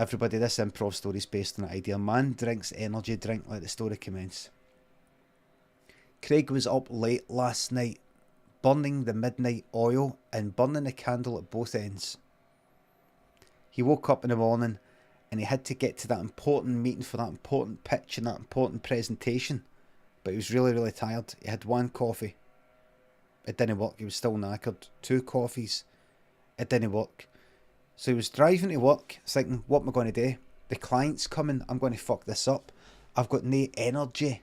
Everybody, this improv story is based on an idea. Man drinks energy drink, let the story commence. Craig was up late last night, burning the midnight oil and burning the candle at both ends. He woke up in the morning and he had to get to that important meeting for that important pitch and that important presentation. But he was really, really tired. He had 1 coffee. It didn't work. He was still knackered. 2 coffees. It didn't work. So he was driving to work thinking, what am I going to do? The client's coming. I'm going to fuck this up. I've got no energy.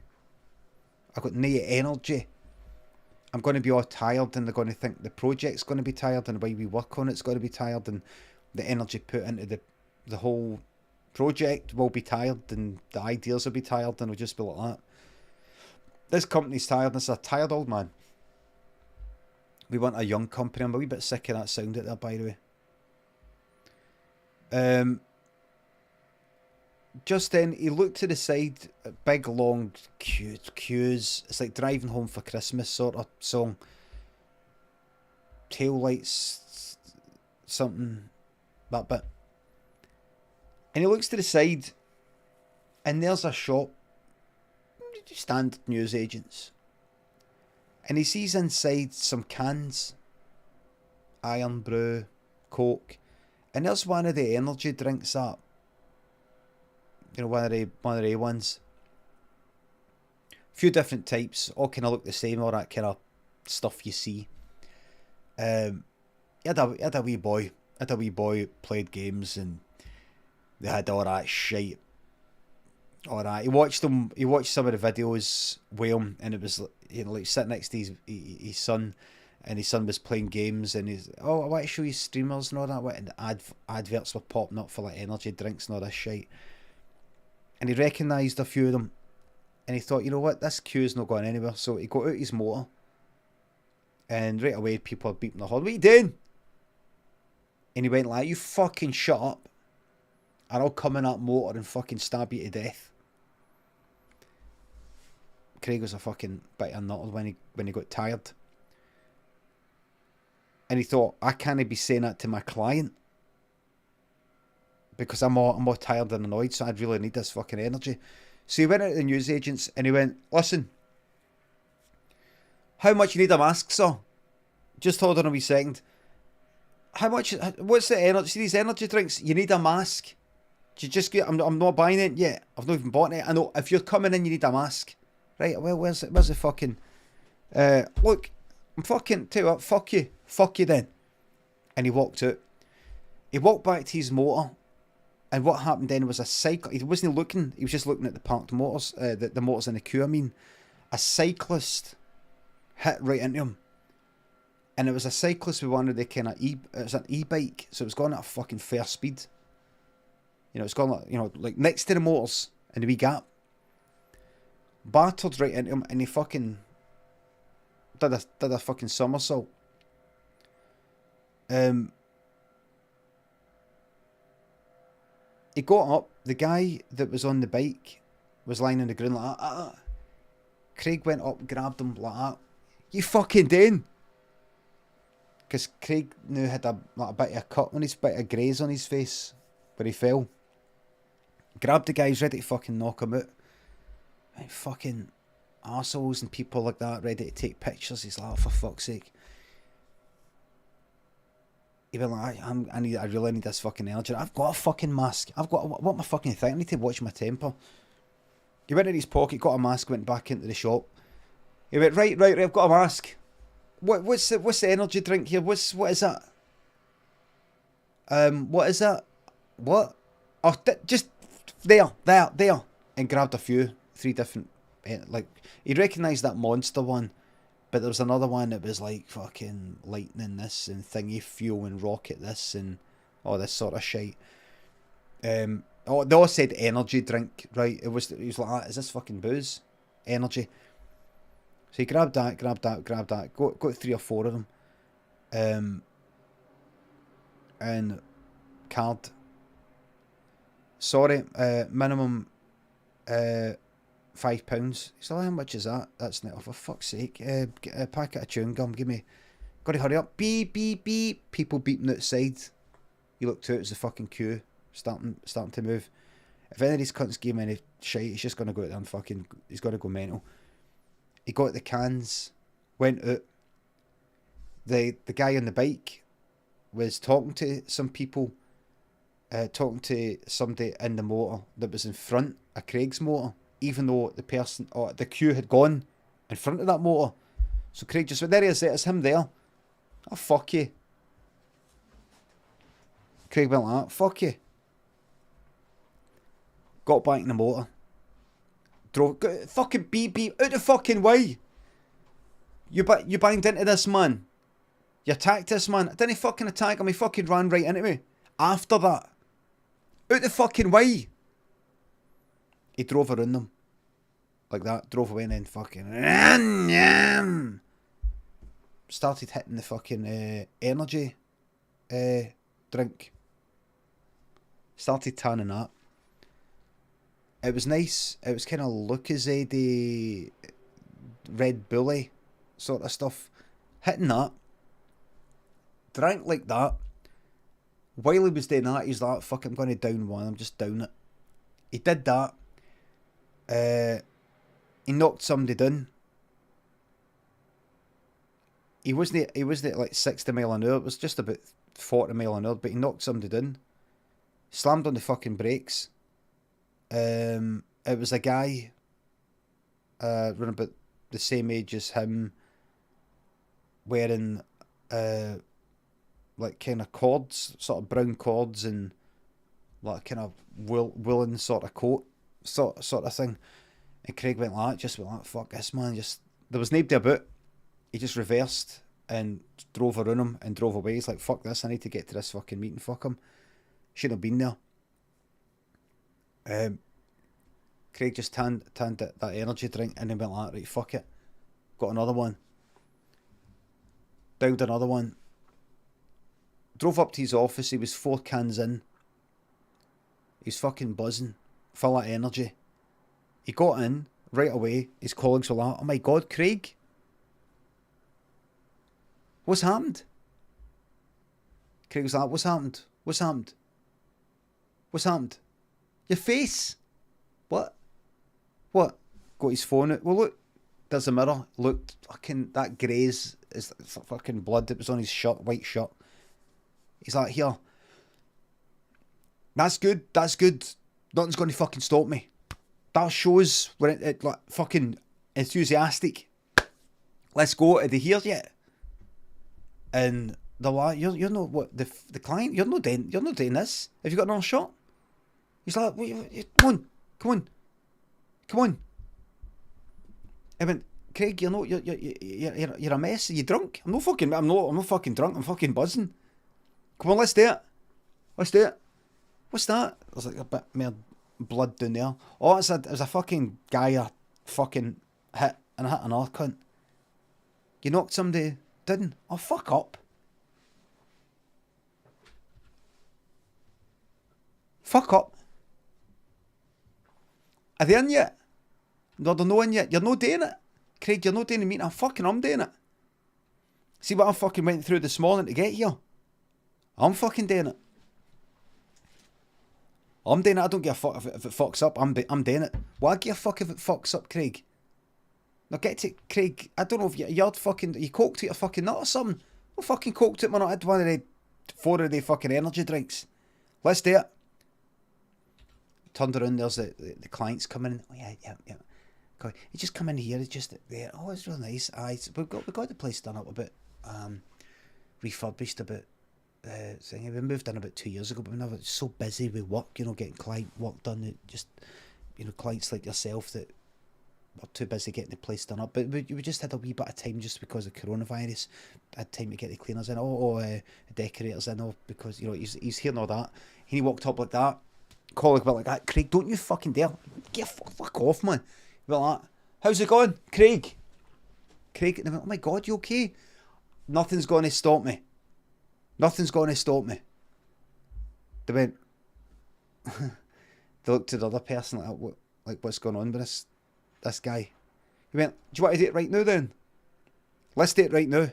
I'm going to be all tired and they're going to think the project's going to be tired and the way we work on it's going to be tired and the energy put into the whole project will be tired and the ideas will be tired and it'll just be like that. This company's tired. This is a tired old man. We want a young company. I'm a wee bit sick of that sound out there, by the way. Just then, he looked to the side, big long queues. It's like driving home for Christmas sort of song. Tail lights, something, that bit. And he looks to the side, and there's a shop, standard newsagents. And he sees inside some cans, Iron Brew, Coke, and there's one of the energy drinks up. You know, one of the ones. Few different types, all kind of look the same, all that kind of stuff you see. He had a wee boy. Played games and they had all that shite. All that. He watched some of the videos with him, and it was, you know, like sitting next to his son, and his son was playing games, and he's, oh, I want to show you streamers and all that, and adverts were popping up for like energy drinks and all this shite. And he recognised a few of them, and he thought, you know what, this queue's not going anywhere. So he got out his motor, and right away people are beeping the horn. What are you doing? And he went like, you fucking shut up, and I'll come in that motor and fucking stab you to death. Craig was a fucking bit of a nutter when he got tired. And he thought, I can't be saying that to my client, because I'm more tired and annoyed, so I'd really need this fucking energy. So he went out to the newsagents and he went, listen, how much you need a mask, sir? Just hold on a wee second. How much, what's the energy, see these energy drinks, you need a mask. Do you just get, I'm not buying it yet. I've not even bought it. I know, if you're coming in, you need a mask. Right, well, where's the fucking, look, I'm fucking, tell you what, fuck you then. And he walked out. He walked back to his motor. And what happened then was a cycle. He wasn't looking. He was just looking at the parked motors, the motors in the queue. I mean, a cyclist hit right into him, and it was a cyclist with one of the kind of it was an e-bike, so it was going at a fucking fair speed. You know, it's going like, you know, like next to the motors in the wee gap. Battered right into him, and he fucking did a fucking somersault. He got up. The guy that was on the bike was lying on the ground like that. Craig went up, grabbed him like that. You fucking doing? Because Craig now had a bit of a cut on his, bit of graze on his face where he fell. Grabbed the guy, he's ready to fucking knock him out. And fucking arseholes and people like that ready to take pictures. He's like, oh, for fuck's sake. He went like, I really need this fucking energy. I've got a fucking mask. What am I fucking thinking? I need to watch my temper. He went in his pocket, got a mask, went back into the shop. He went, right, I've got a mask. What's the energy drink here? What is that? What is that? What? Oh, just there. And grabbed a few, 3 different, like, he recognised that monster one. But there was another one that was like fucking lightning this and thingy fuel and rocket this and all this sort of shit. They all said energy drink, right? He was like, is this fucking booze? Energy. So he grabbed that. Got 3 or 4 of them. And card. Sorry, minimum £5. He's like, how much is that? That's not, oh, for fuck's sake. Get a packet of chewing gum, give me. Gotta hurry up. Beep, beep, beep. People beeping outside. He looked out, it was the fucking queue. starting to move. If any of these cunts give him any shit, he's just going to go out there and fucking... He's going to go mental. He got the cans, went out. The guy on the bike was talking to some people, talking to somebody in the motor that was in front of Craig's motor, even though the person, or the queue had gone in front of that motor. So Craig just went, there he is, it's him there. Oh, fuck you. Craig went like that, fuck you. Got back in the motor. Drove, fucking beep, out the fucking way. You banged into this man. You attacked this man. I didn't fucking attack him, he fucking ran right into me. After that. Out the fucking way. He drove around them. Like that, drove away and then fucking... Started hitting the fucking energy drink. Started tanning that. It was nice. It was kind of Lucozade, Red Bully sort of stuff. Hitting that. Drank like that. While he was doing that, he's like, fuck, I'm going to down one. I'm just down it. He did that. He knocked somebody down. He wasn't at like 60 mile an hour. It was just about 40 mile an hour, but he knocked somebody down. Slammed on the fucking brakes. It was a guy around about the same age as him, wearing like kind of cords, sort of brown cords, and like kind of woolen sort of coat, sort of thing. And Craig went like that, just went like, fuck this man, just, there was nobody about. He just reversed and drove around him and drove away. He's like, fuck this, I need to get to this fucking meeting, fuck him. Shouldn't have been there. Craig just tanned that energy drink and then went like, right, fuck it. Got another one. Downed another one. Drove up to his office, he was 4 cans in. He's fucking buzzing, full of energy. He got in, right away, his colleagues were like, oh my god, Craig, what's happened? Craig was like, what's happened? What's happened? What's happened? Your face. What? What? Got his phone out. Well, look, there's a mirror. Look, fucking, that graze is fucking blood that was on his shirt, white shirt. He's like, here. That's good. Nothing's going to fucking stop me. That shows when it like fucking enthusiastic. Let's go. Are they here yet? And they're like, you're not what the client. You're not doing this. Have you got another shot? He's like, come on. I went, Craig, you're a mess. Are you drunk? I'm not fucking drunk. I'm fucking buzzing. Come on, let's do it. What's that? There's like a bit more blood down there. Oh, it was a fucking guy I fucking hit, and I hit another cunt. You knocked somebody down. Oh, fuck up. Fuck up. Are they in yet? No, they're not in yet. You're not doing it. Craig, you're not doing the meeting. I'm doing it. See what I fucking went through this morning to get here? I'm fucking doing it. I'm doing it. I don't give a fuck if it fucks up. I'm doing it. Well, I give a fuck if it fucks up, Craig. Now get to Craig. I don't know if you're fucking, you coked out a fucking nut or something. Well, fucking coked it when I had one of the 4 of the fucking energy drinks. Let's do it. Turned around, there's the clients coming in. Oh yeah. He just come in here, it's just there. Oh, it's real nice. We've got the place done up a bit, refurbished a bit. Thing. We moved in about 2 years ago, but we never so busy with work, getting client work done. It just, clients like yourself that were too busy getting the place done up. But we just had a wee bit of time just because of coronavirus. Had time to get the cleaners in, the decorators in, because he's hearing all that. He walked up like that. Colleague went like that. Craig, don't you fucking dare! Get fuck off, man. He went like that. How's it going, Craig? And I went, oh my god, you okay? Nothing's going to stop me. Nothing's going to stop me. They went. They looked at the other person like what's going on with this guy? He went, do you want to do it right now then? Let's do it right now.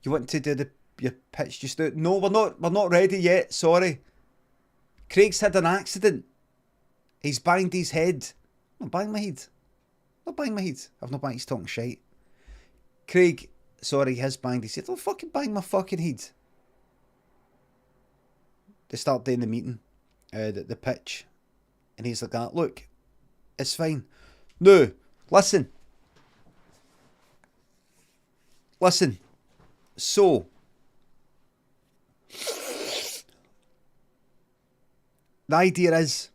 You want to do your pitch just out. No, we're not ready yet, sorry. Craig's had an accident. He's banged his head. Not banged my head. Not banged my head. I've not banged, he's talking shite. Craig, sorry, he has banged his head. Don't fucking bang my fucking head. They start doing the meeting, the pitch. And he's like that, look, it's fine. No, listen. So, the idea is,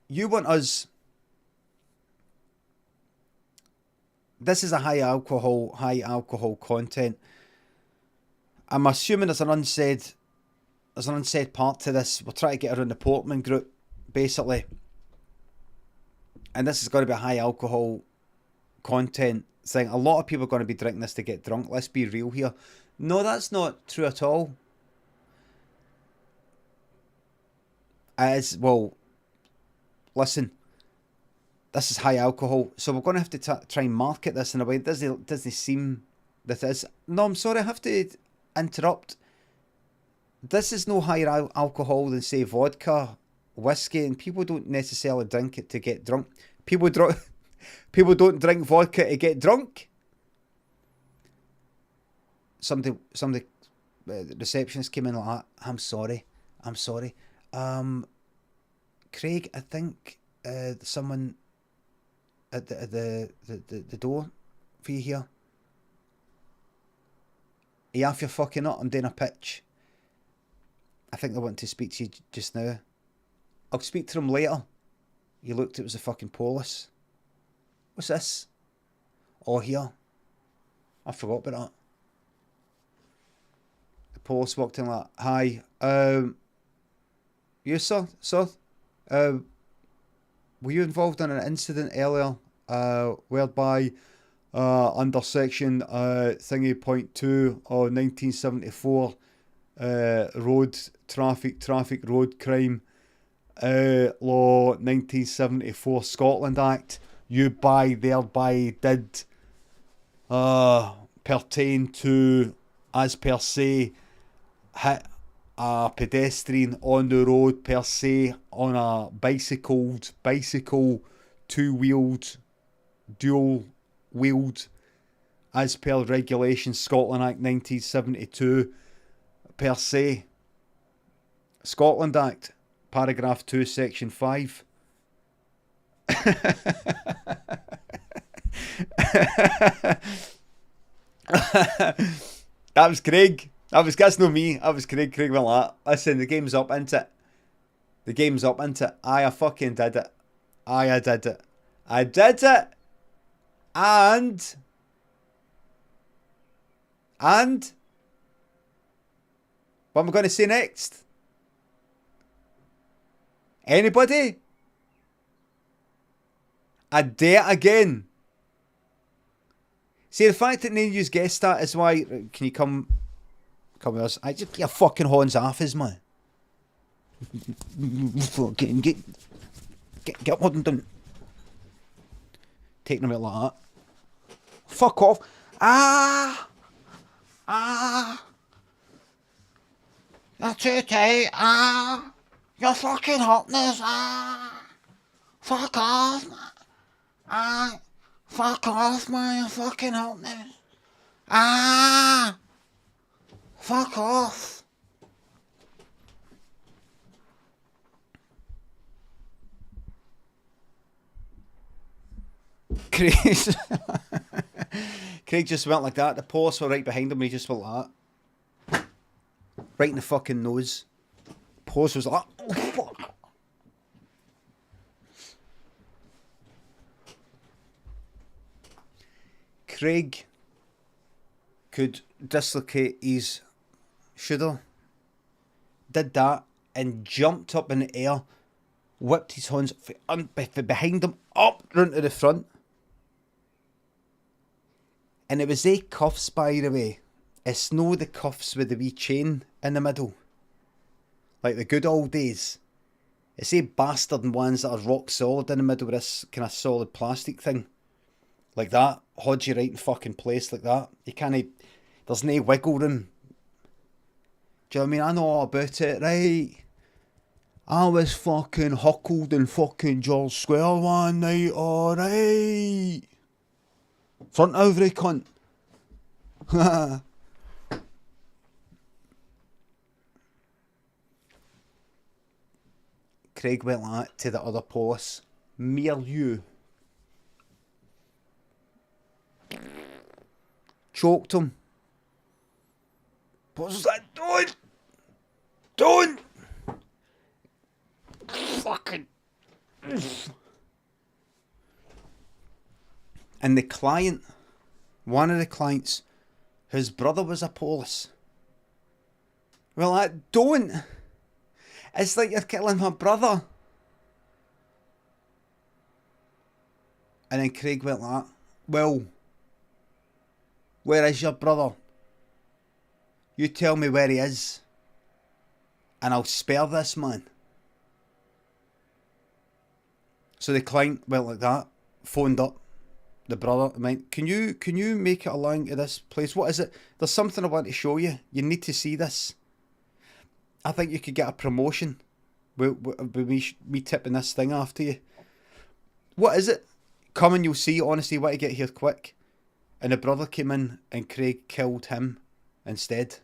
you want us, this is a high alcohol content. I'm assuming there's an unsaid part to this. We'll try to get around the Portman group, basically. And this is going to be a high alcohol content thing. A lot of people are going to be drinking this to get drunk. Let's be real here. No, that's not true at all. Well, listen, this is high alcohol, so we're going to have to try and market this in a way that doesn't seem that it is. No, I'm sorry, I have to interrupt. This is no higher alcohol than, say, vodka, whiskey, and people don't necessarily drink it to get drunk. People don't drink vodka to get drunk. Somebody, the receptionist came in like that. I'm sorry. Craig, I think someone at the door for you here. Are you off your fucking nut? I'm doing a pitch. I think they want to speak to you just now. I'll speak to them later. You looked, it was a fucking police. What's this? Oh, here. I forgot about that. The police walked in like, hi, you sir? Were you involved in an incident earlier whereby under section thingy point 2 of 1974 road traffic road crime law 1974 Scotland Act, you thereby did pertain to, as per se, hit a pedestrian on the road per se on a bicycle two-wheeled, dual-wheeled, as per regulation Scotland Act 1972 per se. Scotland Act, paragraph 2, section 5. That was Craig. That's not me. That was Craig. Craig went like that. Listen, the game's up, isn't it? I fucking did it. I did it. And what am I going to say next? Anybody? I dare it again. See, the fact that none of you's guessed that is why. Can you come with us? I just get your fucking horns off us, man. Fucking get what done. Taking them out like that. Fuck off. You're too tight. You're fucking hotness. Fuck off, man. Fuck off, man. You're fucking hotness. Fuck off. Craig just went like that. The police were right behind him and he just went like that. Right in the fucking nose. Police was like, oh fuck. Craig could dislocate his shoulder. Did that and jumped up in the air, whipped his hands behind him up round to the front. And it was they cuffs, by the way. It's no the cuffs with the wee chain in the middle. Like the good old days. It's they bastard ones that are rock solid in the middle with this kind of solid plastic thing. Like that. Hold you right in fucking place like that. You can't... There's no wiggle room. Do you know what I mean? I know all about it, right? I was fucking huckled in fucking George Square one night, alright. Front of every cunt. Craig went like that to the other police. Milieu. Choked him. What's that? Don't! Fucking... And the client, one of the clients, his brother was a police. Well, like, don't! It's like you're killing my brother. And then Craig went like that. Well, where is your brother? You tell me where he is, and I'll spare this man. So the client went like that, phoned up the brother, and went, Can you make it along to this place? What is it? There's something I want to show you. You need to see this. I think you could get a promotion with me tipping this thing after you. What is it? Come and you'll see. Honestly, want to get here quick. And the brother came in and Craig killed him instead.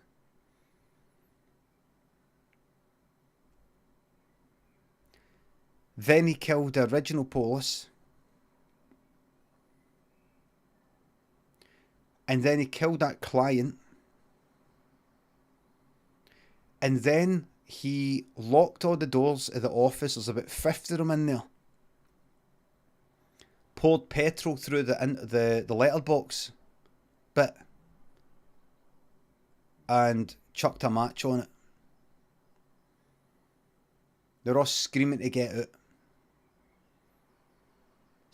Then he killed the original police. And then he killed that client. And then he locked all the doors of the office. There's about 50 of them in there. Poured petrol through the letterbox bit. And chucked a match on it. They're all screaming to get out.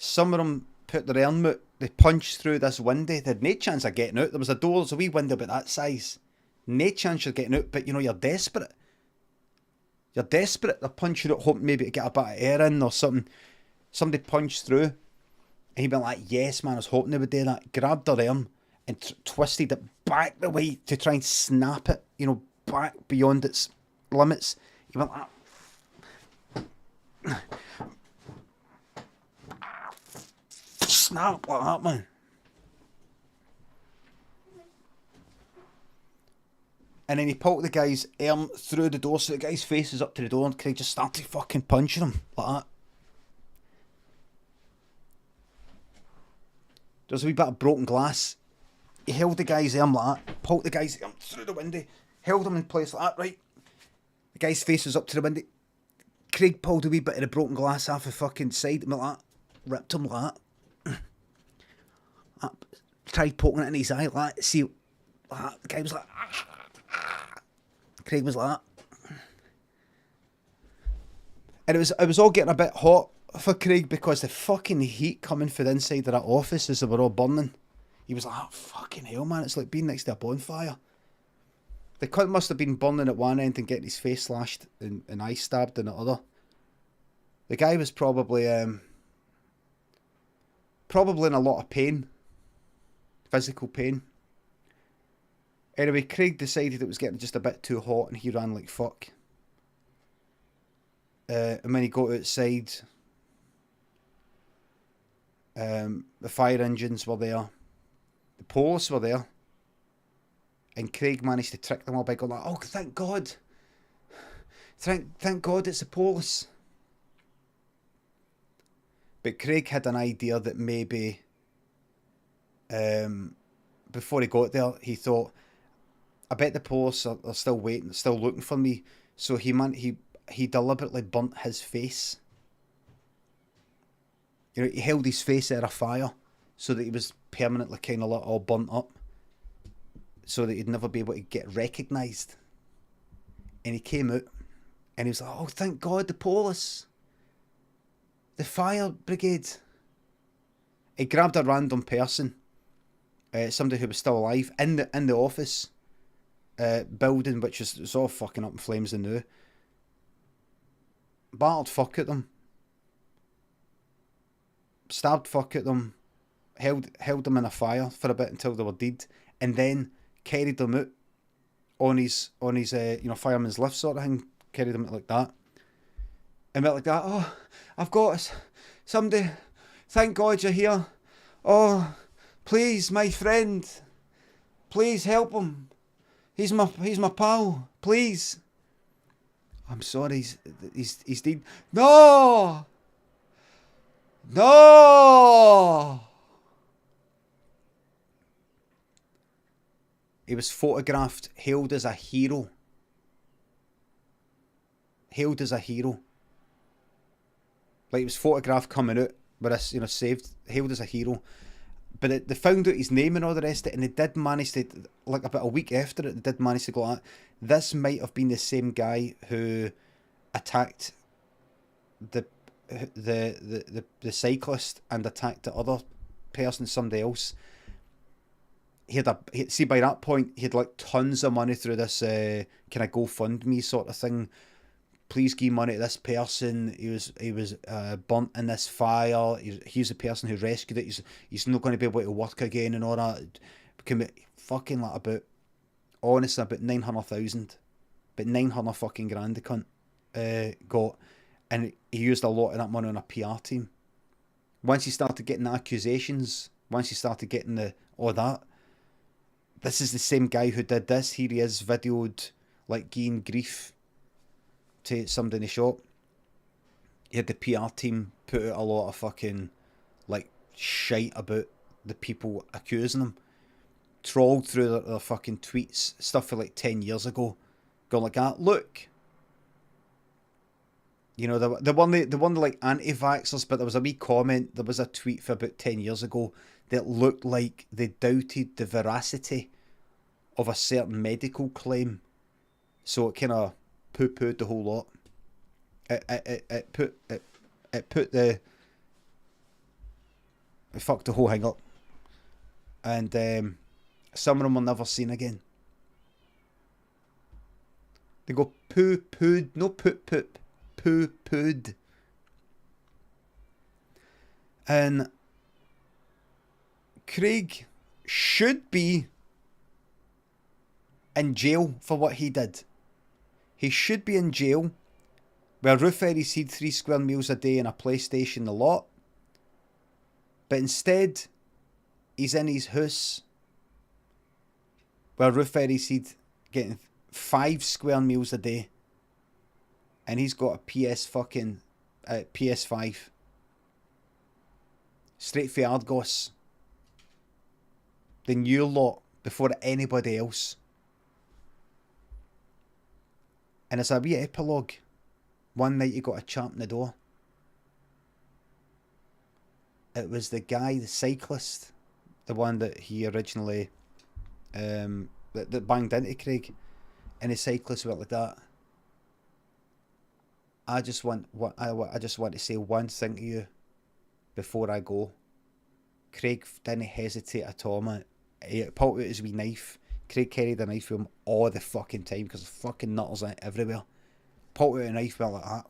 Some of them put their arm out. They punched through this window. They had no chance of getting out. There was a door, there's a wee window about that size. No chance of getting out, but you know, you're desperate. You're desperate. They're punching out, hoping maybe to get a bit of air in or something. Somebody punched through. And he'd been like, yes, man, I was hoping they would do that. Grabbed their arm and twisted it back the way to try and snap it, you know, back beyond its limits. He went like that. Snap like that, man. And then he pulled the guy's arm through the door, so the guy's face is up to the door, and Craig just started fucking punching him like that. There's a wee bit of broken glass. He held the guy's arm like that, pulled the guy's arm through the window, held him in place like that, right? The guy's face was up to the window. Craig pulled a wee bit of the broken glass off the fucking side of him like that, ripped him like that. Tried poking it in his eye like that. See, like that. The guy was like, Craig was like that. And it was all getting a bit hot for Craig because the fucking heat coming from the inside of that office as they were all burning. He was like, oh, fucking hell, man, it's like being next to a bonfire. The cunt must have been burning at one end and getting his face slashed and eye stabbed in the other. The guy was probably in a lot of pain. Physical pain. Anyway, Craig decided it was getting just a bit too hot and he ran like fuck. And when he got outside, the fire engines were there. The police were there. And Craig managed to trick them all by going like, oh, thank God. Thank God it's the police. But Craig had an idea that maybe before he got there, he thought, I bet the police are still waiting, still looking for me. So he deliberately burnt his face. You know, he held his face out of fire so that he was permanently kind of all burnt up, so that he'd never be able to get recognised. And he came out and he was like, oh, thank God, the police. The fire brigade. He grabbed a random person, somebody who was still alive, in the office building, which was all fucking up in flames and new. Battered fuck at them. Stabbed fuck at them. held them in a fire for a bit until they were dead, and then carried them out on his fireman's lift sort of thing. Carried them out like that, and went like that. Oh, I've got somebody. Thank God you're here. Oh, please, my friend. Please help him. He's my pal. Please. I'm sorry. He's dead. No. No. He was photographed, hailed as a hero. Hailed as a hero. Like, he was photographed coming out with us, saved, hailed as a hero. But they found out his name and all the rest of it, and they did manage to, like about a week after it, they did manage to go like, this might have been the same guy who attacked the cyclist and attacked the other person, somebody else. See, by that point, he had like tons of money through this kind of GoFundMe sort of thing. Please give money to this person. He was burnt in this fire. He's the person who rescued it. He's not going to be able to work again and all that. Became fucking like about 900,000, but 900 fucking grand the cunt got, and he used a lot of that money on a PR team. Once he started getting the accusations, once he started getting all that, this is the same guy who did this. Here he is, videoed like giving grief to somebody in the shop. He had the PR team put out a lot of fucking like shite about the people accusing him. Trolled through their fucking tweets, stuff for like 10 years ago, going like that. Look, the one like anti-vaxxers, but there was a wee comment. There was a tweet for about 10 years ago that looked like they doubted the veracity of a certain medical claim, so it kind of poo-pooed the whole lot. It fucked the whole thing up, and some of them were never seen again. They go poo-pooed, no poop-poop, poo-pooed. And Craig should be in jail for what he did. He should be in jail where Roof Eddie's had 3 square meals a day and a PlayStation a lot. But instead, he's in his house where Roof Eddie's had getting 5 square meals a day. And he's got a PS5. Straight for Argos. The new lot before anybody else. And it's a wee epilogue. One night he got a champ in the door. It was the guy, the cyclist, the one that he originally that banged into Craig, and the cyclist went like that. I just want to say one thing to you before I go. Craig didn't hesitate at all, man. He pulled out his wee knife. Craig carried a knife with him all the fucking time because there's fucking nutters in it everywhere. Pulled out a knife like that.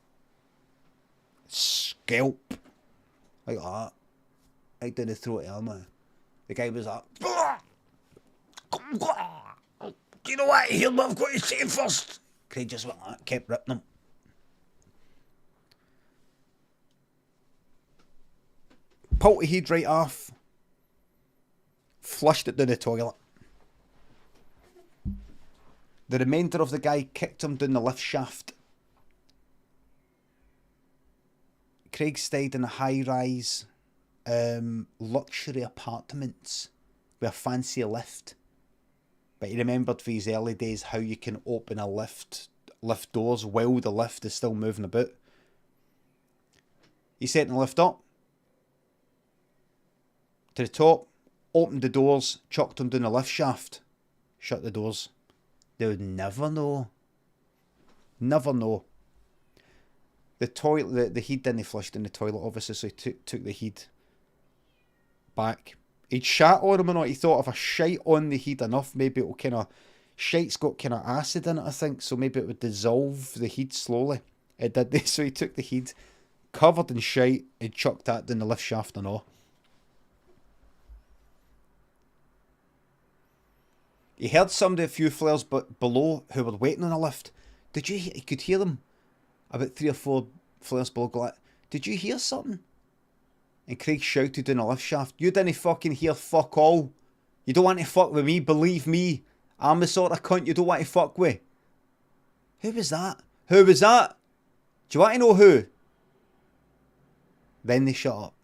Scalp. Like that. Right down the throat of him, man. The guy was like, do you know what? Here's what I've got to say first. Craig just went like that, kept ripping him. Pulled the head right off. Flushed it down the toilet. The remainder of the guy kicked him down the lift shaft. Craig stayed in a high-rise luxury apartments with a fancy lift. But he remembered for his early days how you can open a lift doors while the lift is still moving about. He set the lift up to the top, opened the doors, chucked him down the lift shaft, shut the doors. They would never know. Never know. The toilet, the heat didn't flush in the toilet, obviously, so he took the heat back. He'd shat on him or not. He thought if I shite on the heat enough, maybe it'll kind of... Shite's got kind of acid in it, I think, so maybe it would dissolve the heat slowly. It did this, so he took the heat, covered in shite, and chucked that down the lift shaft and all. He heard somebody a few floors below who were waiting on a lift. Did you? He could hear them about 3 or 4 floors below. Go like, did you hear something? And Craig shouted in a lift shaft, you didn't fucking hear fuck all. You don't want to fuck with me, believe me. I'm the sort of cunt you don't want to fuck with. Who was that? Who was that? Do you want to know who? Then they shut up.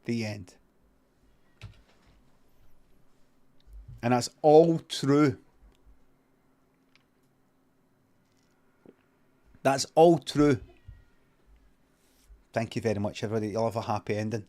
The end. And that's all true. That's all true. Thank you very much, everybody. You'll have a happy ending.